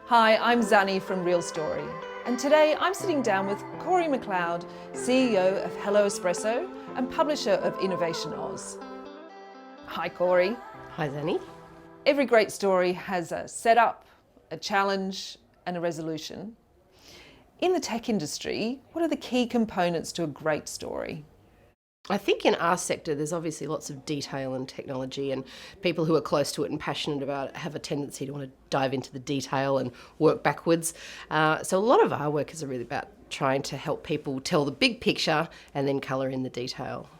Hi, I'm Zanny from Real Story, and today I'm sitting down with Corrie McLeod, CEO of Hello Espresso and publisher of Innovation Oz. Hi Corrie. Hi Zanny. Every great story has a setup, a challenge and a resolution. In the tech industry, what are the key components to a great story? I think in our sector there's obviously lots of detail and technology, and people who are close to it and passionate about it have a tendency to want to dive into the detail and work backwards. So a lot of our work is really about trying to help people tell the big picture and then colour in the detail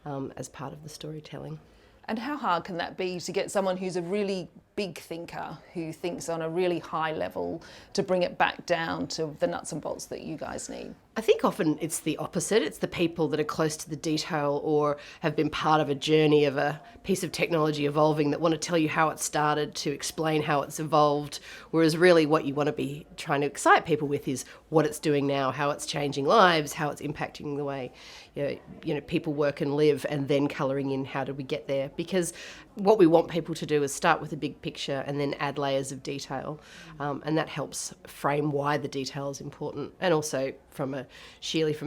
as part of the storytelling. And how hard can that be to get someone who's a really big thinker, who thinks on a really high level, to bring it back down to the nuts and bolts that you guys need? I think often it's the opposite. It's the people that are close to the detail or have been part of a journey of a piece of technology evolving that want to tell you how it started, to explain how it's evolved, whereas really what you want to be trying to excite people with is what it's doing now, how it's changing lives, how it's impacting the way people work and live, and then colouring in how did we get there. Because what we want people to do is start with a big picture and then add layers of detail, and that helps frame why the detail is important. And also from a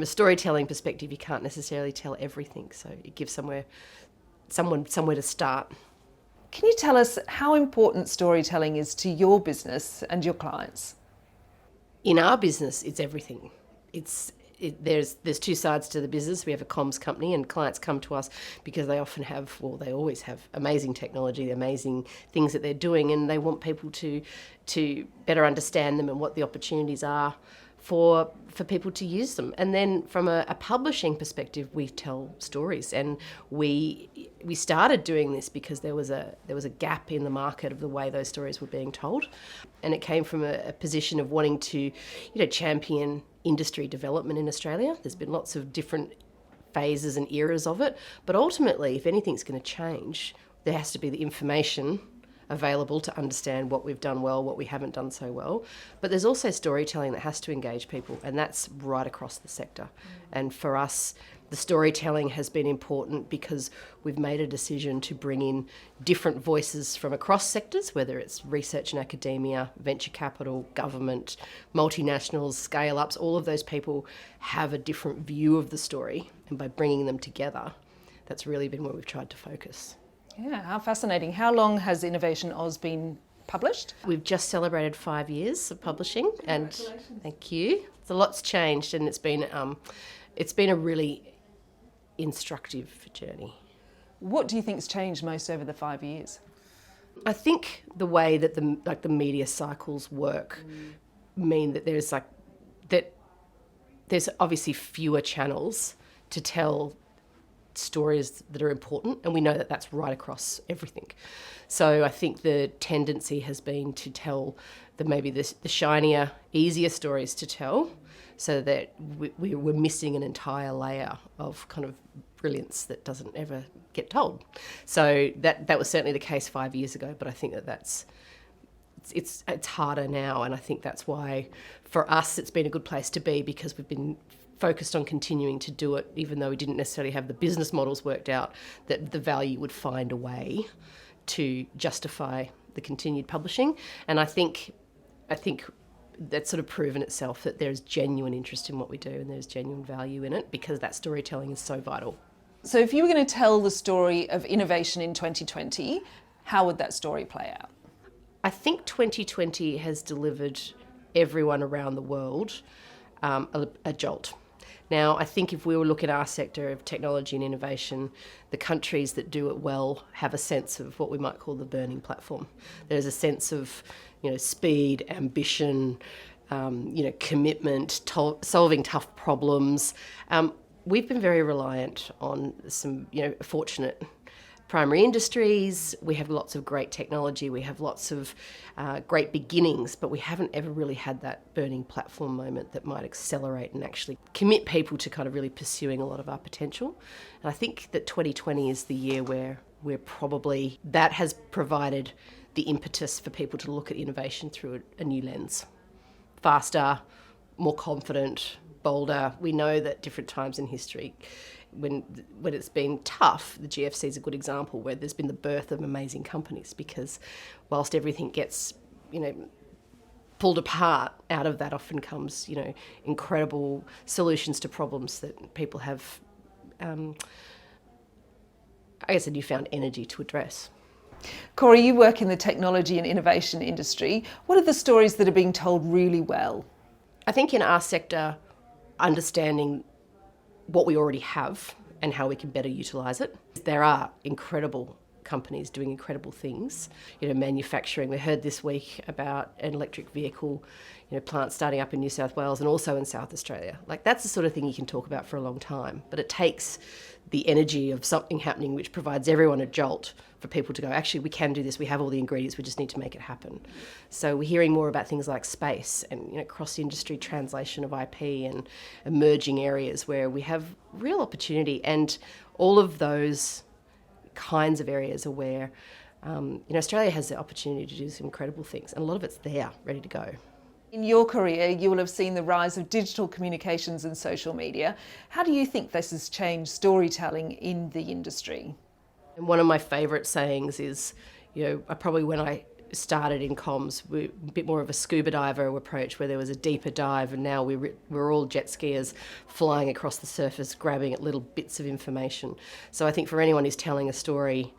storytelling perspective, you can't necessarily tell everything, so it gives someone somewhere to start. Can you tell us how important storytelling is to your business and your clients? In our business, it's everything. There's two sides to the business. We have a comms company, and clients come to us because they always have amazing technology, amazing things that they're doing, and they want people to better understand them and what the opportunities are for people to use them. And then from a publishing perspective, we tell stories, and we started doing this because there was a gap in the market of the way those stories were being told, and it came from a position of wanting to champion industry development in Australia. There's been lots of different phases and eras of it, but ultimately, if anything's going to change, there has to be the information available to understand what we've done well, what we haven't done so well. But there's also storytelling that has to engage people, and that's right across the sector. And for us, the storytelling has been important because we've made a decision to bring in different voices from across sectors, whether it's research and academia, venture capital, government, multinationals, scale-ups. All of those people have a different view of the story, and by bringing them together, that's really been where we've tried to focus. Yeah, how fascinating. How long has Innovation Oz been published? We've just celebrated 5 years of publishing, and thank you. A lot's changed, and it's been a really instructive journey. What do you think's changed most over the 5 years? I think the way that the media cycles work mean that there's obviously fewer channels to tell stories that are important, and we know that that's right across everything. So I think the tendency has been to tell maybe the shinier, easier stories to tell, so that we're missing an entire layer of kind of brilliance that doesn't ever get told. So that was certainly the case 5 years ago, but I think that's harder now, and I think that's why for us it's been a good place to be, because we've been focused on continuing to do it, even though we didn't necessarily have the business models worked out, that the value would find a way to justify the continued publishing. And I think that's sort of proven itself, that there's genuine interest in what we do and there's genuine value in it, because that storytelling is so vital. So if you were going to tell the story of innovation in 2020, how would that story play out? I think 2020 has delivered everyone around the world a jolt. Now, I think if we were looking at our sector of technology and innovation, the countries that do it well have a sense of what we might call the burning platform. There's a sense of, speed, ambition, commitment, solving tough problems. We've been very reliant on some, fortunate primary industries. We have lots of great technology. We have lots of great beginnings, but we haven't ever really had that burning platform moment that might accelerate and actually commit people to kind of really pursuing a lot of our potential. And I think that 2020 is the year where that has provided the impetus for people to look at innovation through a new lens. Faster, more confident, bolder. We know that different times in history, when it's been tough, the GFC is a good example where there's been the birth of amazing companies, because whilst everything gets, pulled apart, out of that often comes, incredible solutions to problems that people have, a newfound energy to address. Corrie, you work in the technology and innovation industry. What are the stories that are being told really well? I think in our sector, understanding what we already have and how we can better utilise it. There are incredible companies doing incredible things. Manufacturing. We heard this week about an electric vehicle, plant starting up in New South Wales and also in South Australia. That's the sort of thing you can talk about for a long time, but it takes the energy of something happening which provides everyone a jolt for people to go, actually, we can do this, we have all the ingredients, we just need to make it happen. So we're hearing more about things like space and cross-industry translation of IP and emerging areas where we have real opportunity, and all of those kinds of areas are where Australia has the opportunity to do some incredible things, and a lot of it's there, ready to go. In your career, you will have seen the rise of digital communications and social media. How do you think this has changed storytelling in the industry? And one of my favourite sayings is, probably when I started in comms, we're a bit more of a scuba diver approach where there was a deeper dive, and now we're all jet skiers flying across the surface, grabbing at little bits of information. So I think for anyone who's telling a story,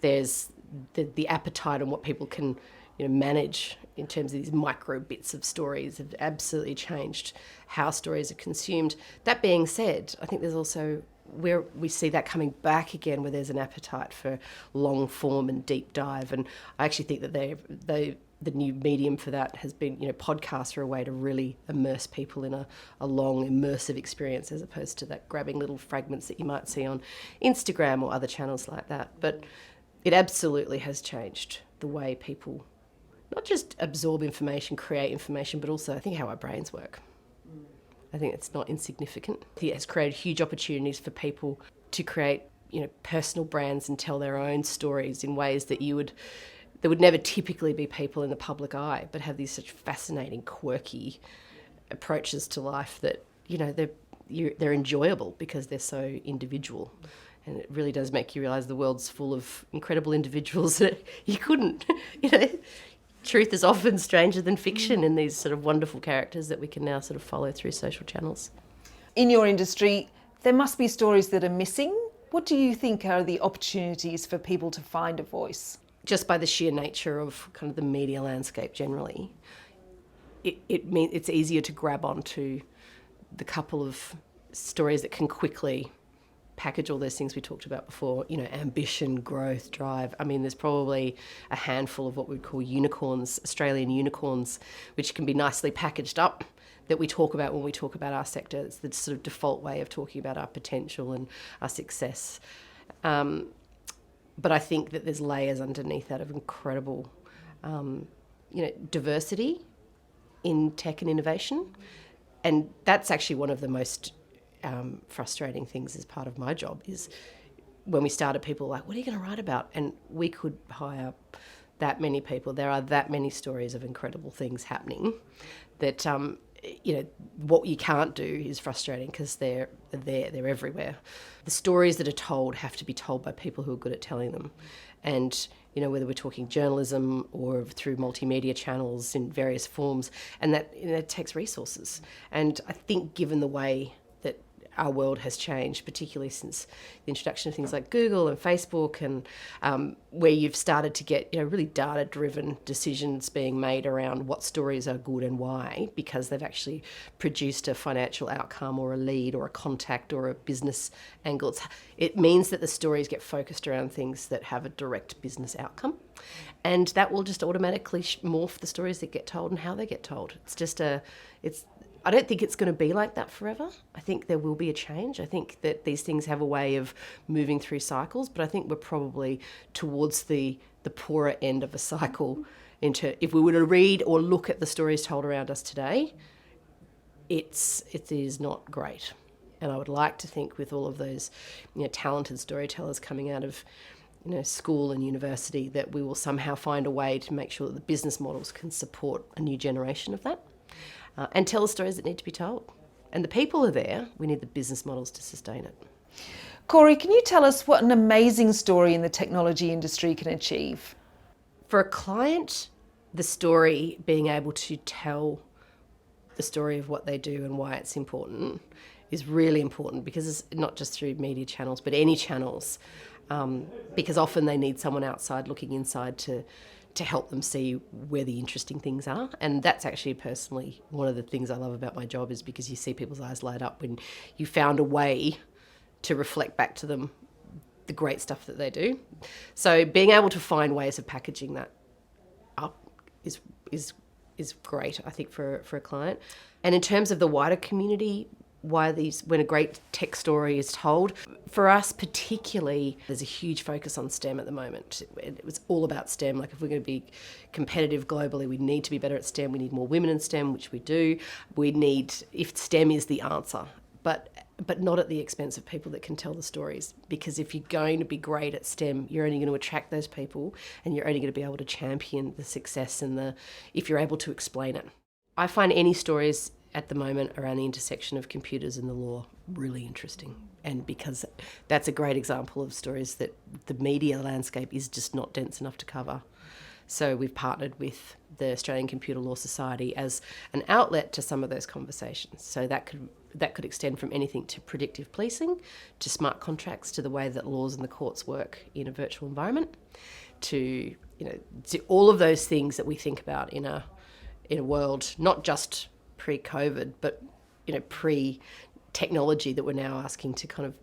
there's the appetite on what people can manage in terms of these micro bits of stories have absolutely changed how stories are consumed. That being said, I think there's also where we see that coming back again, where there's an appetite for long form and deep dive. And I actually think that the new medium for that has been, podcasts are a way to really immerse people in a long immersive experience, as opposed to that grabbing little fragments that you might see on Instagram or other channels like that. But it absolutely has changed the way people not just absorb information, create information, but also I think how our brains work. I think it's not insignificant. It has created huge opportunities for people to create, personal brands and tell their own stories in ways that there would never typically be people in the public eye, but have these such fascinating, quirky approaches to life that, they're enjoyable because they're so individual. And it really does make you realise the world's full of incredible individuals that you couldn't, Truth is often stranger than fiction in these sort of wonderful characters that we can now sort of follow through social channels. In your industry, there must be stories that are missing. What do you think are the opportunities for people to find a voice? Just by the sheer nature of kind of the media landscape generally, it means it's easier to grab onto the couple of stories that can quickly package all those things we talked about before, ambition, growth, drive. I mean, there's probably a handful of what we'd call unicorns, Australian unicorns, which can be nicely packaged up, that we talk about when we talk about our sector. It's the sort of default way of talking about our potential and our success. But I think that there's layers underneath that of incredible, diversity in tech and innovation. And that's actually one of the most frustrating things as part of my job is when we started, people were like, what are you going to write about? And we could hire that many people. There are that many stories of incredible things happening that, what you can't do is frustrating because they're everywhere. The stories that are told have to be told by people who are good at telling them. And, whether we're talking journalism or through multimedia channels in various forms, and that it takes resources. And I think given the way that our world has changed, particularly since the introduction of things like Google and Facebook, and where you've started to get really data-driven decisions being made around what stories are good and why, because they've actually produced a financial outcome or a lead or a contact or a business angle. It means that the stories get focused around things that have a direct business outcome, and that will just automatically morph the stories that get told and how they get told. I don't think it's going to be like that forever. I think there will be a change. I think that these things have a way of moving through cycles, but I think we're probably towards the poorer end of a cycle. If we were to read or look at the stories told around us today, it is not great. And I would like to think with all of those talented storytellers coming out of school and university that we will somehow find a way to make sure that the business models can support a new generation of that. And tell the stories that need to be told. And the people are there. We need the business models to sustain it. Corrie, can you tell us what an amazing story in the technology industry can achieve? For a client, the story, being able to tell the story of what they do and why it's important is really important, because it's not just through media channels, but any channels, because often they need someone outside looking inside to help them see where the interesting things are. And that's actually personally one of the things I love about my job, is because you see people's eyes light up when you found a way to reflect back to them the great stuff that they do. So being able to find ways of packaging that up is great, I think, for a client. And in terms of the wider community, when a great tech story is told, for us particularly, there's a huge focus on STEM at the moment. It was all about STEM. Like, if we're going to be competitive globally, we need to be better at STEM. We need more women in STEM, which we do. If STEM is the answer, but not at the expense of people that can tell the stories. Because if you're going to be great at STEM, you're only going to attract those people, and you're only going to be able to champion the success if you're able to explain it. I find any stories at the moment around the intersection of computers and the law really interesting. And because that's a great example of stories that the media landscape is just not dense enough to cover. So we've partnered with the Australian Computer Law Society as an outlet to some of those conversations. So that could extend from anything to predictive policing, to smart contracts, to the way that laws and the courts work in a virtual environment, to all of those things that we think about in a world not just pre-COVID, but pre-technology, that we're now asking to kind of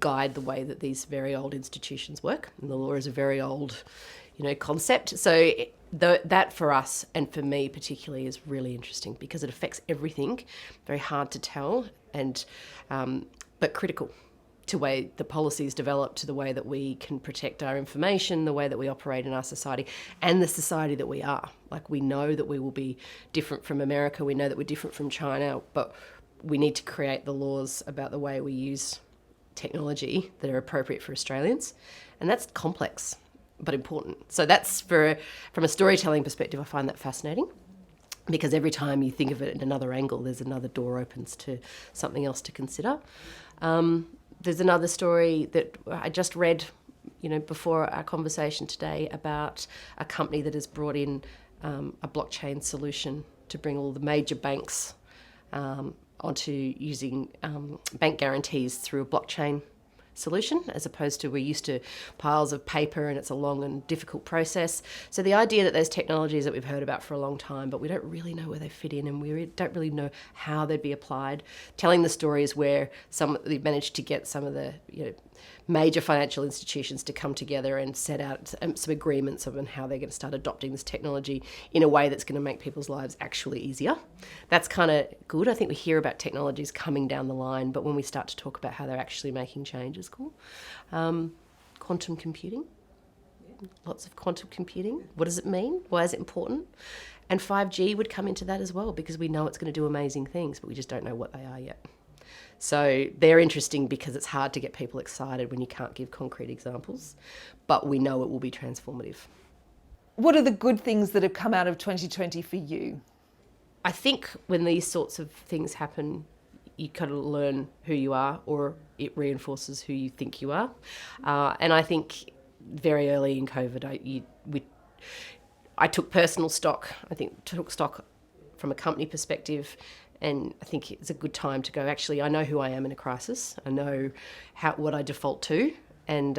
guide the way that these very old institutions work. And the law is a very old, concept. So that for us, and for me particularly, is really interesting, because it affects everything. Very hard to tell, and but critical to the way the policies develop, to the way that we can protect our information, the way that we operate in our society, and the society that we are. Like, we know that we will be different from America, we know that we're different from China, but we need to create the laws about the way we use technology that are appropriate for Australians. And that's complex, but important. So that's from a storytelling perspective, I find that fascinating, because every time you think of it in another angle, there's another door opens to something else to consider. There's another story that I just read, before our conversation today, about a company that has brought in a blockchain solution to bring all the major banks onto using bank guarantees through a blockchain solution, as opposed to we're used to piles of paper and it's a long and difficult process. So the idea that those technologies that we've heard about for a long time, but we don't really know where they fit in, and we don't really know how they'd be applied, telling the stories where they've managed to get some of the major financial institutions to come together and set out some agreements on how they're going to start adopting this technology in a way that's going to make people's lives actually easier. That's kind of good. I think we hear about technologies coming down the line, but when we start to talk about how they're actually making change, it's cool. Quantum computing. Lots of quantum computing. What does it mean? Why is it important? And 5G would come into that as well, because we know it's going to do amazing things, but we just don't know what they are yet. So they're interesting because it's hard to get people excited when you can't give concrete examples, but we know it will be transformative. What are the good things that have come out of 2020 for you? I think when these sorts of things happen, you kind of learn who you are, or it reinforces who you think you are. And I think very early in COVID, I took personal stock. I think took stock from a company perspective. And I think it's a good time to go, actually, I know who I am in a crisis. I know what I default to. And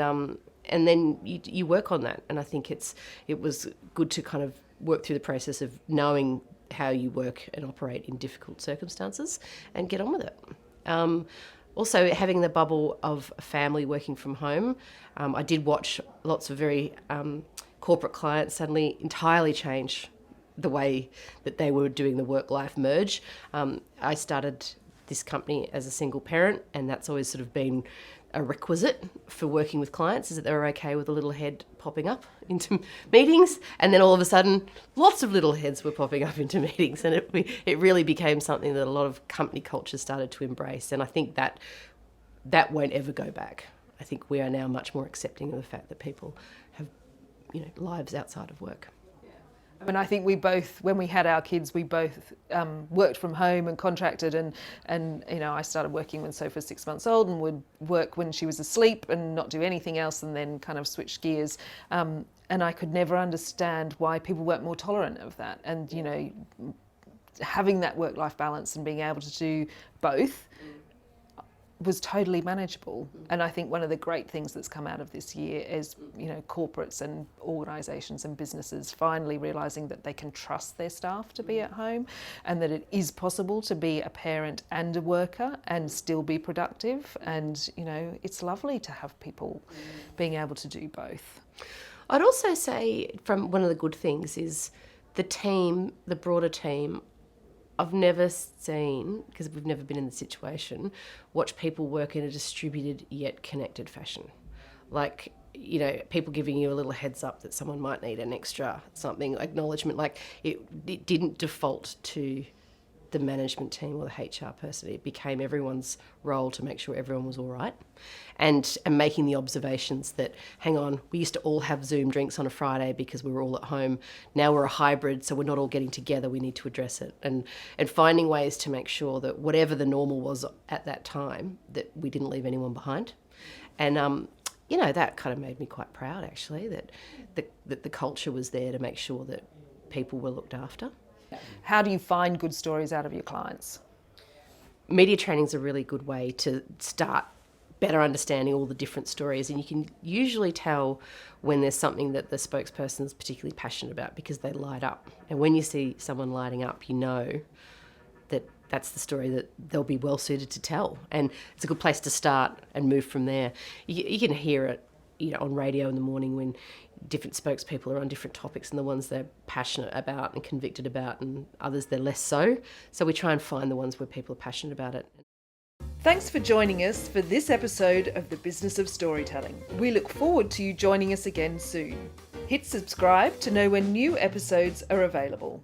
then you work on that. And I think it was good to kind of work through the process of knowing how you work and operate in difficult circumstances and get on with it. Also, having the bubble of a family working from home, I did watch lots of very corporate clients suddenly entirely change the way that they were doing the work-life merge. I started this company as a single parent, and that's always sort of been a requisite for working with clients, is that they were okay with a little head popping up into meetings. And then all of a sudden, lots of little heads were popping up into meetings, and it really became something that a lot of company cultures started to embrace. And I think that won't ever go back. I think we are now much more accepting of the fact that people have, lives outside of work. And I think we both, when we had our kids, we both worked from home and contracted, and I started working when Soph was 6 months old, and would work when she was asleep and not do anything else, and then kind of switch gears. And I could never understand why people weren't more tolerant of that. And, having that work-life balance and being able to do both was totally manageable. And I think one of the great things that's come out of this year is, corporates and organisations and businesses finally realising that they can trust their staff to be at home, and that it is possible to be a parent and a worker and still be productive. And, it's lovely to have people being able to do both. I'd also say from one of the good things is the team, the broader team. I've never seen, because we've never been in the situation, watch people work in a distributed yet connected fashion. Like, people giving you a little heads up that someone might need an extra something, acknowledgement. Like it didn't default to the management team or the HR person. It became everyone's role to make sure everyone was all right, and making the observations that, hang on, we used to all have Zoom drinks on a Friday because we were all at home. Now we're a hybrid, so we're not all getting together. We need to address it, and finding ways to make sure that whatever the normal was at that time, that we didn't leave anyone behind. And that kind of made me quite proud, actually, that the culture was there to make sure that people were looked after. How do you find good stories out of your clients? Media training is a really good way to start better understanding all the different stories, and you can usually tell when there's something that the spokesperson is particularly passionate about because they light up. And when you see someone lighting up, you know that that's the story that they'll be well suited to tell, and it's a good place to start and move from there. You can hear it on radio in the morning when different spokespeople are on different topics, and the ones they're passionate about and convicted about, and others they're less so. So we try and find the ones where people are passionate about it. Thanks for joining us for this episode of The Business of Storytelling. We look forward to you joining us again soon. Hit subscribe to know when new episodes are available.